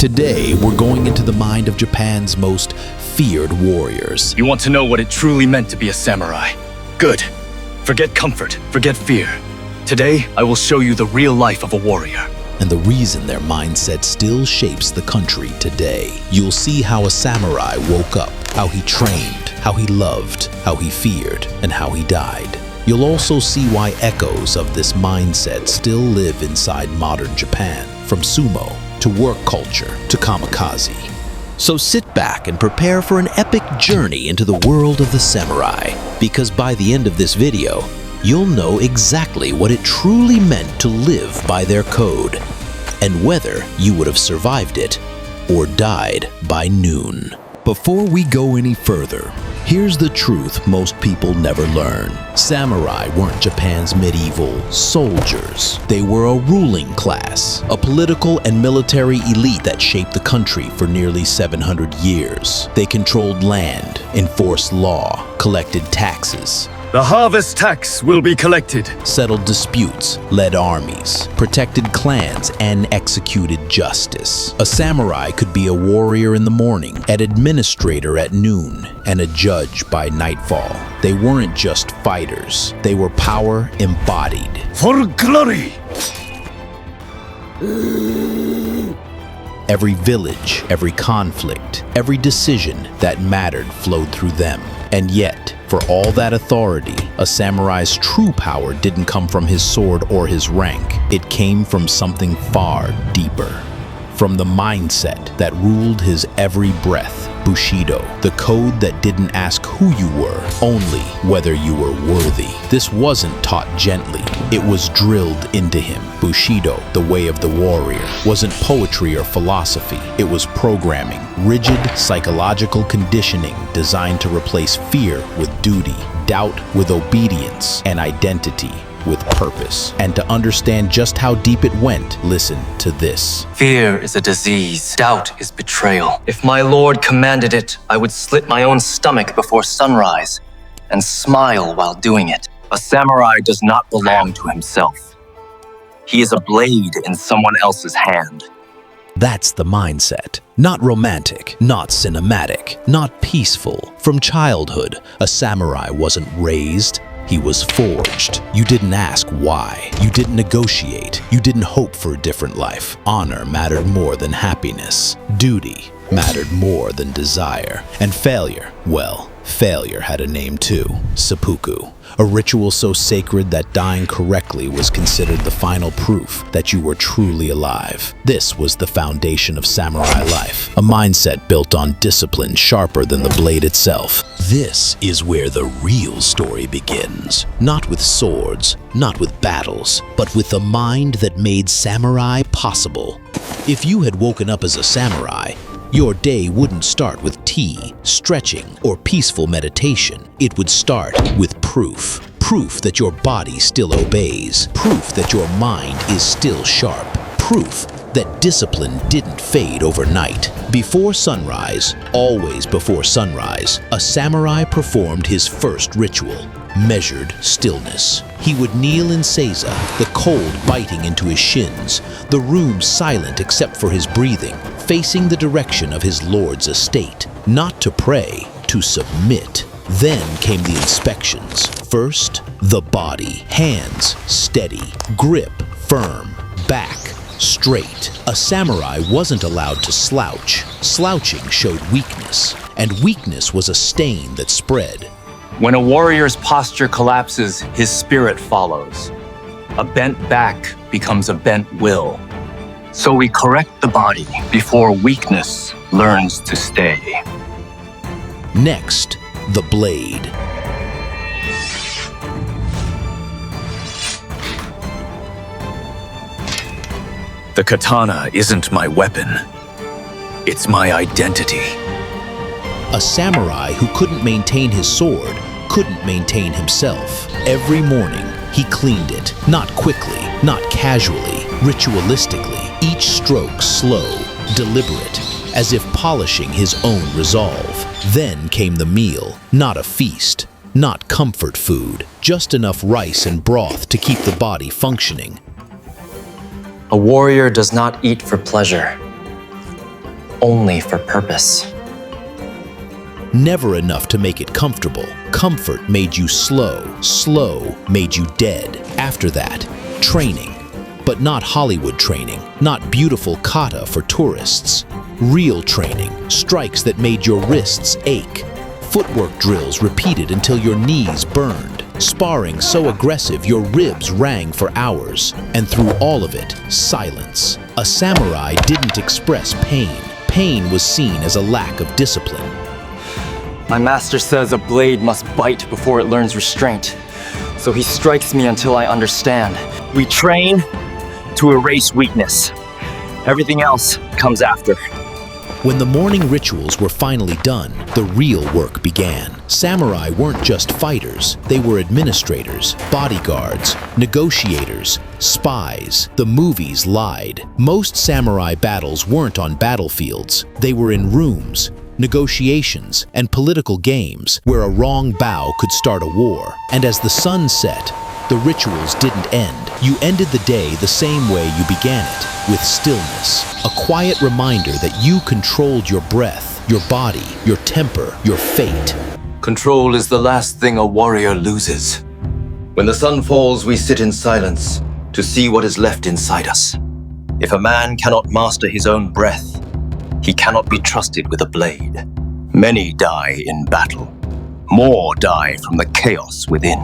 Today, we're going into the mind of Japan's most feared warriors. You want to know what it truly meant to be a samurai? Good. Forget comfort, forget fear. Today, I will show you the real life of a warrior. And the reason their mindset still shapes the country today. You'll see how a samurai woke up, how he trained, how he loved, how he feared, and how he died. You'll also see why echoes of this mindset still live inside modern Japan, from sumo to work culture to kamikaze. So sit back and prepare for an epic journey into the world of the samurai, because by the end of this video, you'll know exactly what it truly meant to live by their code, and whether you would have survived it or died by noon. Before we go any further, here's the truth most people never learn. Samurai weren't Japan's medieval soldiers. They were a ruling class, a political and military elite that shaped the country for nearly 700 years. They controlled land, enforced law, collected taxes, The harvest tax will be collected. settled disputes, led armies, protected clans, and executed justice. A samurai could be a warrior in the morning, an administrator at noon, and a judge by nightfall. They weren't just fighters, they were power embodied. For glory! Every village, every conflict, every decision that mattered flowed through them. And yet, for all that authority, a samurai's true power didn't come from his sword or his rank. It came from something far deeper. From the mindset that ruled his every breath, Bushido, the code that didn't ask who you were, only whether you were worthy. This wasn't taught gently, it was drilled into him. Bushido, the way of the warrior, wasn't poetry or philosophy, it was programming, rigid psychological conditioning designed to replace fear with duty, doubt with obedience, and identity with purpose. And to understand just how deep it went, listen to this. Fear is a disease. Doubt is betrayal. If my lord commanded it, I would slit my own stomach before sunrise and smile while doing it. A samurai does not belong to himself. He is a blade in someone else's hand. That's the mindset. Not romantic, not cinematic, not peaceful. From childhood, a samurai wasn't raised, he was forged. You didn't ask why. You didn't negotiate. You didn't hope for a different life. Honor mattered more than happiness. Duty mattered more than desire. And failure, well, failure had a name too. Seppuku, a ritual so sacred that dying correctly was considered the final proof that you were truly alive. This was the foundation of samurai life, a mindset built on discipline sharper than the blade itself. This is where the real story begins. Not with swords, not with battles, but with the mind that made samurai possible. If you had woken up as a samurai, your day wouldn't start with tea, stretching, or peaceful meditation. It would start with proof. Proof that your body still obeys. Proof that your mind is still sharp. Proof that discipline didn't fade overnight. Before sunrise, always before sunrise, a samurai performed his first ritual, measured stillness. He would kneel in seiza, the cold biting into his shins, the room silent except for his breathing, facing the direction of his lord's estate. Not to pray, to submit. Then came the inspections. First, the body. Hands steady, grip firm, back straight. A samurai wasn't allowed to slouch. Slouching showed weakness, and weakness was a stain that spread. When a warrior's posture collapses, his spirit follows. A bent back becomes a bent will. So we correct the body before weakness learns to stay. Next, the blade. The katana isn't my weapon. It's my identity. A samurai who couldn't maintain his sword couldn't maintain himself. Every morning, he cleaned it, not quickly, not casually, ritualistically, each stroke slow, deliberate, as if polishing his own resolve. Then came the meal, not a feast, not comfort food, just enough rice and broth to keep the body functioning. A warrior does not eat for pleasure. only for purpose. Never enough to make it comfortable. Comfort made you slow. Slow made you dead. After that, training. But not Hollywood training, not beautiful kata for tourists. Real training, strikes that made your wrists ache. Footwork drills repeated until your knees burned. Sparring so aggressive your ribs rang for hours. And through all of it, silence. A samurai didn't express pain. Pain was seen as a lack of discipline. My master says a blade must bite before it learns restraint. So he strikes me until I understand. We train to erase weakness. Everything else comes after. When the morning rituals were finally done, the real work began. Samurai weren't just fighters, they were administrators, bodyguards, negotiators, spies. The movies lied. Most samurai battles weren't on battlefields, they were in rooms, negotiations, and political games where a wrong bow could start a war. And as the sun set, the rituals didn't end. You ended the day the same way you began it, with stillness. A quiet reminder that you controlled your breath, your body, your temper, your fate. Control is the last thing a warrior loses. When the sun falls, we sit in silence to see what is left inside us. If a man cannot master his own breath, he cannot be trusted with a blade. Many die in battle. More die from the chaos within.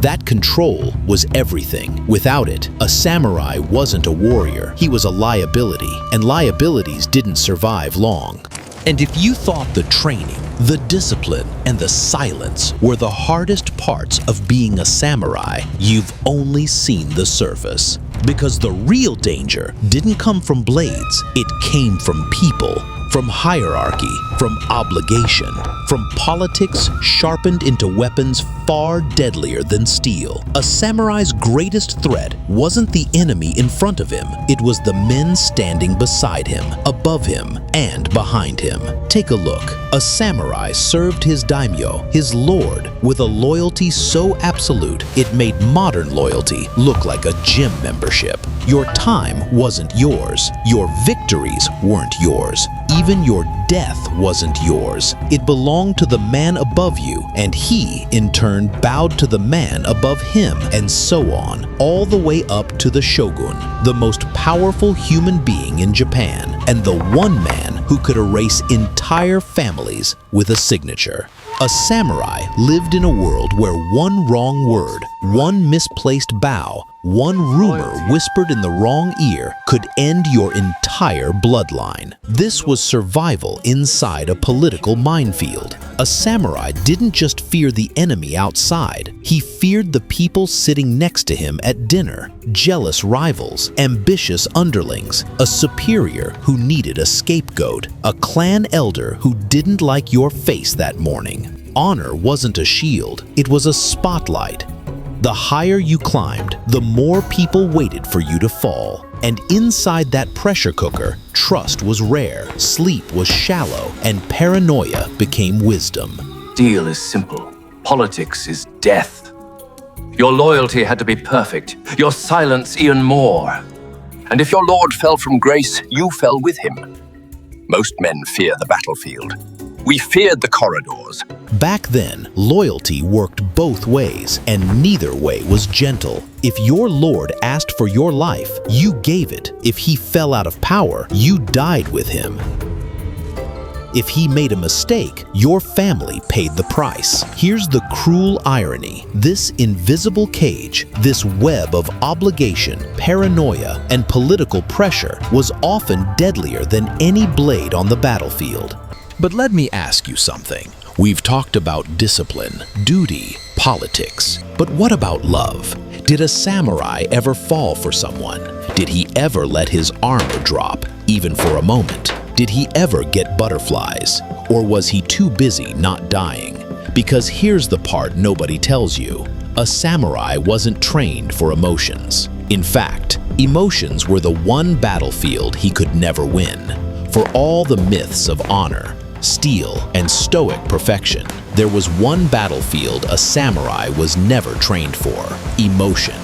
That control was everything. Without it, a samurai wasn't a warrior. He was a liability, and liabilities didn't survive long. And if you thought the training, the discipline, and the silence were the hardest parts of being a samurai, you've only seen the surface. Because the real danger didn't come from blades, it came from people. From hierarchy, from obligation, from politics sharpened into weapons far deadlier than steel. A samurai's greatest threat wasn't the enemy in front of him, it was the men standing beside him, above him, and behind him. Take a look. A samurai served his daimyo, his lord, with a loyalty so absolute it made modern loyalty look like a gym membership. Your time wasn't yours. Your victories weren't yours. Even your death wasn't yours. It belonged to the man above you, and he, in turn, bowed to the man above him, and so on, all the way up to the shogun, the most powerful human being in Japan, and the one man who could erase entire families with a signature. A samurai lived in a world where one wrong word, one misplaced bow, one rumor whispered in the wrong ear could end your entire bloodline. This was survival inside a political minefield. A samurai didn't just fear the enemy outside, he feared the people sitting next to him at dinner, jealous rivals, ambitious underlings, a superior who needed a scapegoat, a clan elder who didn't like your face that morning. Honor wasn't a shield, it was a spotlight. The higher you climbed, the more people waited for you to fall. And inside that pressure cooker, trust was rare, sleep was shallow, and paranoia became wisdom. Deal is simple. Politics is death. Your loyalty had to be perfect, your silence even more. And if your lord fell from grace, you fell with him. Most men fear the battlefield. We feared the corridors. Back then, loyalty worked both ways, and neither way was gentle. If your lord asked for your life, you gave it. If he fell out of power, you died with him. If he made a mistake, your family paid the price. Here's the cruel irony. This invisible cage, this web of obligation, paranoia, and political pressure was often deadlier than any blade on the battlefield. But let me ask you something. We've talked about discipline, duty, politics. But what about love? Did a samurai ever fall for someone? Did he ever let his armor drop, even for a moment? Did he ever get butterflies? Or was he too busy not dying? Because here's the part nobody tells you. A samurai wasn't trained for emotions. In fact, emotions were the one battlefield he could never win. For all the myths of honor, steel, and stoic perfection, there was one battlefield a samurai was never trained for: emotion.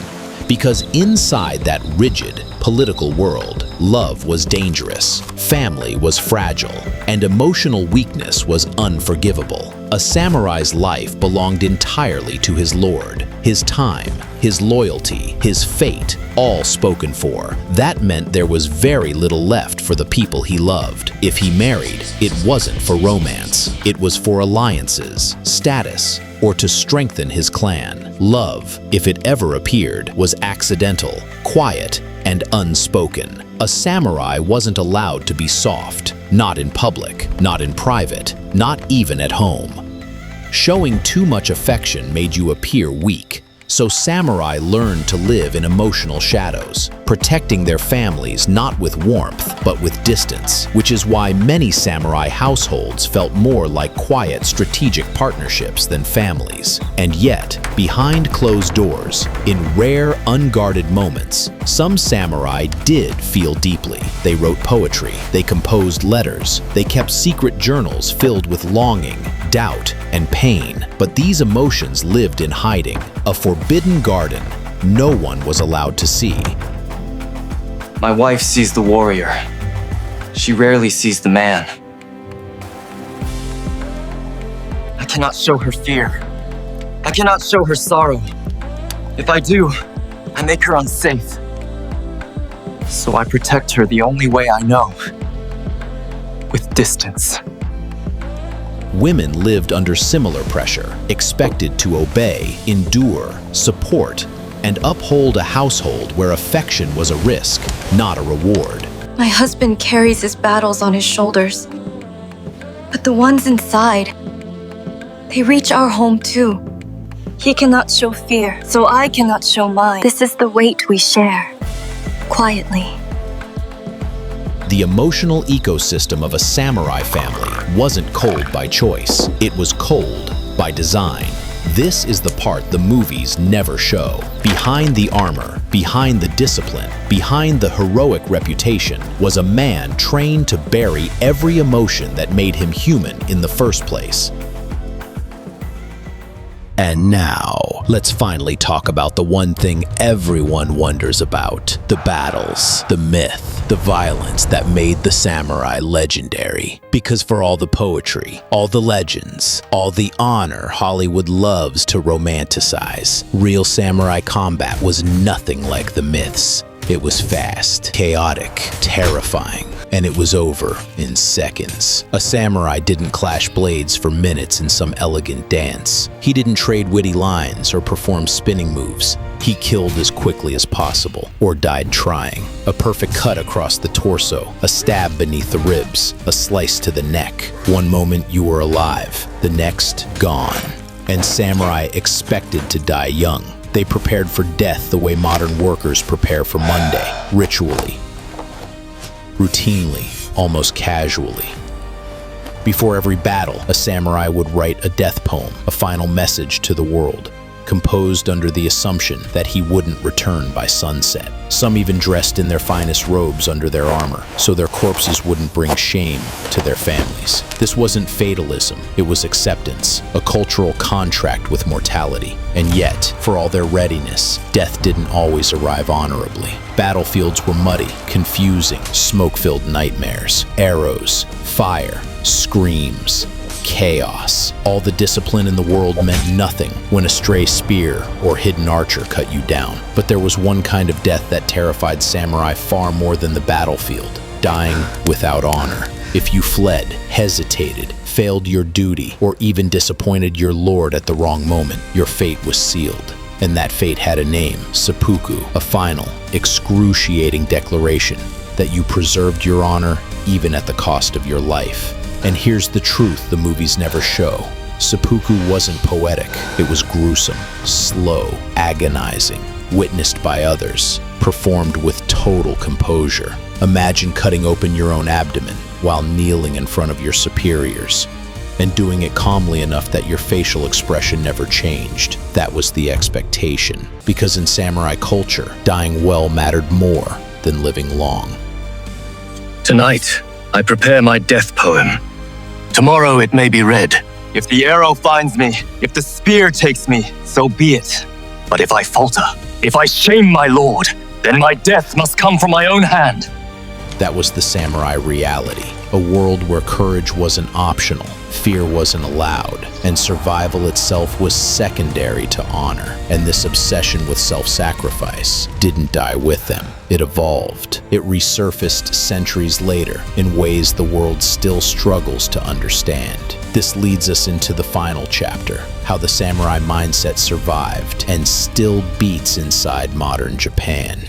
Because inside that rigid, political world, love was dangerous, family was fragile, and emotional weakness was unforgivable. A samurai's life belonged entirely to his lord. His time, his loyalty, his fate, all spoken for. That meant there was very little left for the people he loved. If he married, it wasn't for romance. It was for alliances, status, or to strengthen his clan. Love, if it ever appeared, was accidental, quiet, and unspoken. A samurai wasn't allowed to be soft, not in public, not in private, not even at home. Showing too much affection made you appear weak, so samurai learned to live in emotional shadows, protecting their families not with warmth, but with distance, which is why many samurai households felt more like quiet, strategic partnerships than families. And yet, behind closed doors, in rare, unguarded moments, some samurai did feel deeply. They wrote poetry, they composed letters, they kept secret journals filled with longing, doubt, and pain. But these emotions lived in hiding, a forbidden garden no one was allowed to see. My wife sees the warrior. She rarely sees the man. I cannot show her fear. I cannot show her sorrow. If I do, I make her unsafe. So I protect her the only way I know. With distance. Women lived under similar pressure, expected to obey, endure, support, and uphold a household where affection was a risk, not a reward. My husband carries his battles on his shoulders. But the ones inside, they reach our home too. He cannot show fear, so I cannot show mine. This is the weight we share, quietly. The emotional ecosystem of a samurai family wasn't cold by choice. It was cold by design. This is the part the movies never show. Behind the armor, behind the discipline, behind the heroic reputation, was a man trained to bury every emotion that made him human in the first place. And now, let's finally talk about the one thing everyone wonders about: the battles, the myth, the violence that made the samurai legendary. Because for all the poetry, all the legends, all the honor Hollywood loves to romanticize, real samurai combat was nothing like the myths. It was fast, chaotic, terrifying, and it was over in seconds. A samurai didn't clash blades for minutes in some elegant dance. He didn't trade witty lines or perform spinning moves. He killed as quickly as possible, or died trying. A perfect cut across the torso, a stab beneath the ribs, a slice to the neck. One moment you were alive, the next gone. And samurai expected to die young. They prepared for death the way modern workers prepare for Monday, ritually, routinely, almost casually. Before every battle, a samurai would write a death poem, a final message to the world, composed under the assumption that he wouldn't return by sunset. Some even dressed in their finest robes under their armor, so their corpses wouldn't bring shame to their families. This wasn't fatalism, it was acceptance, a cultural contract with mortality. And yet, for all their readiness, death didn't always arrive honorably. Battlefields were muddy, confusing, smoke-filled nightmares, arrows, fire, screams, chaos. All the discipline in the world meant nothing when a stray spear or hidden archer cut you down. But there was one kind of death that terrified samurai far more than the battlefield: dying without honor. If you fled, hesitated, failed your duty, or even disappointed your lord at the wrong moment, your fate was sealed. And that fate had a name: Seppuku, a final, excruciating declaration that you preserved your honor even at the cost of your life. And here's the truth the movies never show. Seppuku wasn't poetic, it was gruesome, slow, agonizing, witnessed by others, performed with total composure. Imagine cutting open your own abdomen while kneeling in front of your superiors, and doing it calmly enough that your facial expression never changed. That was the expectation, because in samurai culture, dying well mattered more than living long. Tonight, I prepare my death poem. Tomorrow it may be read. If the arrow finds me, if the spear takes me, so be it. But if I falter, if I shame my lord, then my death must come from my own hand. That was the samurai reality, a world where courage wasn't optional, fear wasn't allowed, and survival itself was secondary to honor. And this obsession with self-sacrifice didn't die with them. It evolved. It resurfaced centuries later in ways the world still struggles to understand. This leads us into the final chapter, how the samurai mindset survived and still beats inside modern Japan.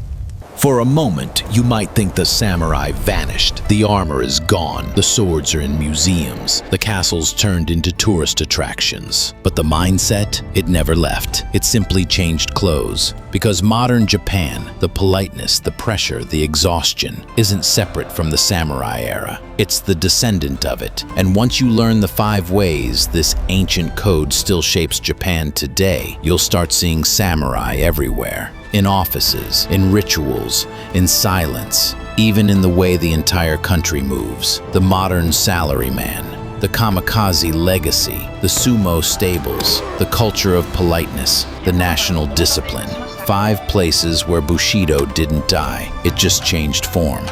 For a moment, you might think the samurai vanished. The armor is gone, the swords are in museums, the castles turned into tourist attractions. But the mindset, it never left. It simply changed clothes. Because modern Japan, the politeness, the pressure, the exhaustion, isn't separate from the samurai era. It's the descendant of it. And once you learn the 5 ways this ancient code still shapes Japan today, you'll start seeing samurai everywhere. In offices, in rituals, in silence, even in the way the entire country moves. The modern salaryman, the Kamikaze legacy, the Sumo stables, the culture of politeness, the national discipline. 5 places where Bushido didn't die, it just changed form.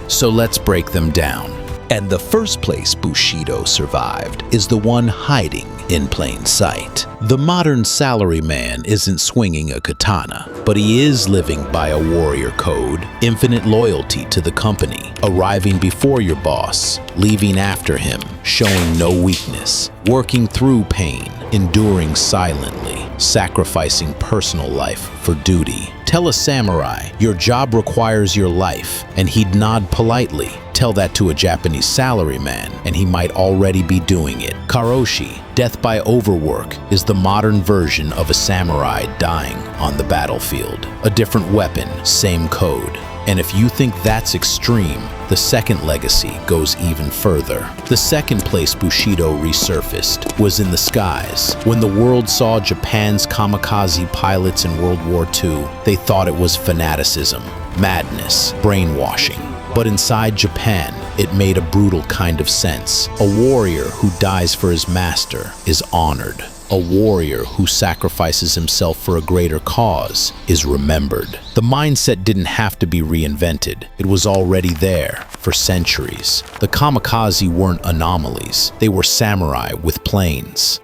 So let's break them down. And the first place Bushido survived is the one hiding in plain sight. The modern salaryman isn't swinging a katana, but he is living by a warrior code, infinite loyalty to the company, arriving before your boss, leaving after him, showing no weakness, working through pain, enduring silently, sacrificing personal life for duty. Tell a samurai your job requires your life, and he'd nod politely. Tell that to a Japanese salaryman, and he might already be doing it. Karōshi, death by overwork, is the modern version of a samurai dying on the battlefield. A different weapon, same code. And if you think that's extreme, the second legacy goes even further. The second place Bushido resurfaced was in the skies. When the world saw Japan's kamikaze pilots in World War II, they thought it was fanaticism, madness, brainwashing. But inside Japan, it made a brutal kind of sense. A warrior who dies for his master is honored. A warrior who sacrifices himself for a greater cause is remembered. The mindset didn't have to be reinvented. It was already there for centuries. The kamikaze weren't anomalies. They were samurai with planes.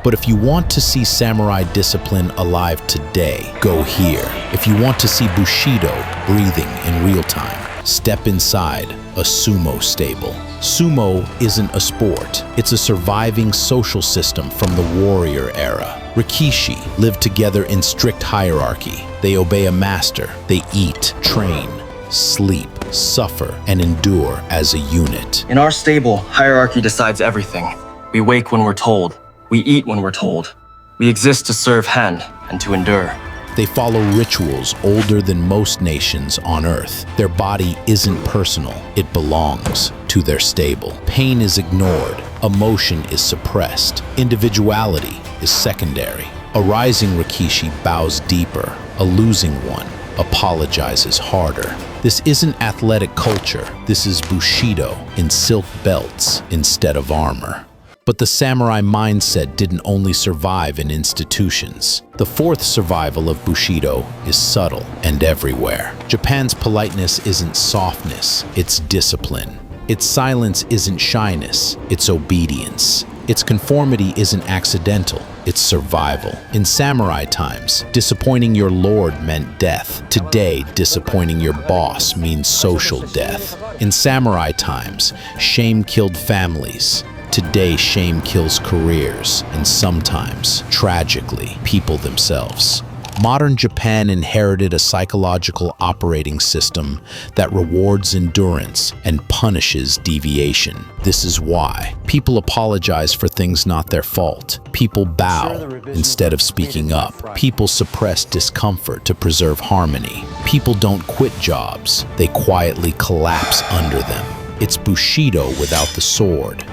But if you want to see samurai discipline alive today, go here. If you want to see Bushido breathing in real time, step inside a sumo stable. Sumo isn't a sport. It's a surviving social system from the warrior era. Rikishi live together in strict hierarchy. They obey a master. They eat, train, sleep, suffer, and endure as a unit. In our stable, hierarchy decides everything. We wake when we're told. We eat when we're told. We exist to serve hand and to endure. They follow rituals older than most nations on Earth. Their body isn't personal. It belongs to their stable. Pain is ignored. Emotion is suppressed. Individuality is secondary. A rising Rikishi bows deeper. A losing one apologizes harder. This isn't athletic culture. This is Bushido in silk belts instead of armor. But the samurai mindset didn't only survive in institutions. The fourth survival of Bushido is subtle and everywhere. Japan's politeness isn't softness, it's discipline. Its silence isn't shyness, it's obedience. Its conformity isn't accidental, it's survival. In samurai times, disappointing your lord meant death. Today, disappointing your boss means social death. In samurai times, shame killed families. Today, shame kills careers, and sometimes, tragically, people themselves. Modern Japan inherited a psychological operating system that rewards endurance and punishes deviation. This is why people apologize for things not their fault. People bow instead of speaking up. People suppress discomfort to preserve harmony. People don't quit jobs. They quietly collapse under them. It's Bushido without the sword.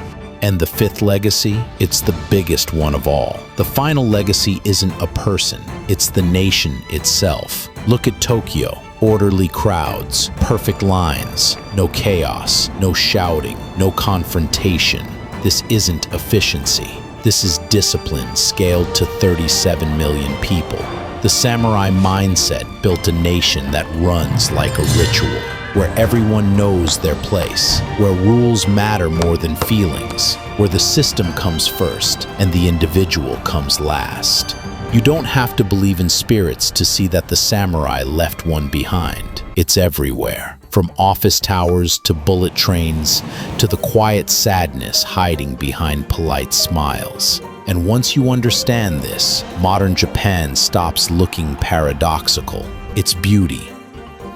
And the fifth legacy, it's the biggest one of all. The final legacy isn't a person, it's the nation itself. Look at Tokyo. Orderly crowds, perfect lines, no chaos, no shouting, no confrontation. This isn't efficiency. This is discipline scaled to 37 million people. The samurai mindset built a nation that runs like a ritual, where everyone knows their place, where rules matter more than feelings, where the system comes first and the individual comes last. You don't have to believe in spirits to see that the samurai left one behind. It's everywhere, from office towers to bullet trains to the quiet sadness hiding behind polite smiles. And once you understand this, modern Japan stops looking paradoxical. Its beauty,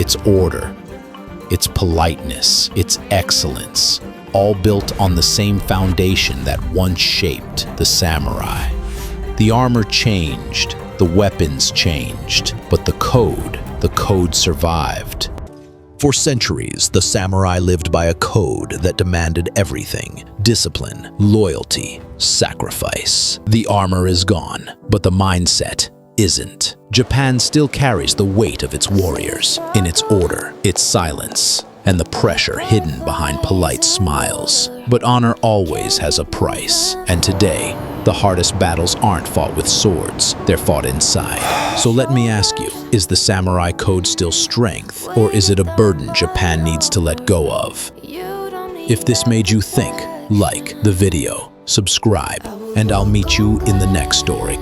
its order, its politeness, its excellence, all built on the same foundation that once shaped the samurai. The armor changed, the weapons changed, but the code survived. For centuries, the samurai lived by a code that demanded everything: discipline, loyalty, sacrifice. The armor is gone, but the mindset isn't. Japan still carries the weight of its warriors, in its order, its silence, and the pressure hidden behind polite smiles. But honor always has a price, and today, the hardest battles aren't fought with swords, they're fought inside. So let me ask you, is the samurai code still strength, or is it a burden Japan needs to let go of? If this made you think, like the video, subscribe, and I'll meet you in the next story.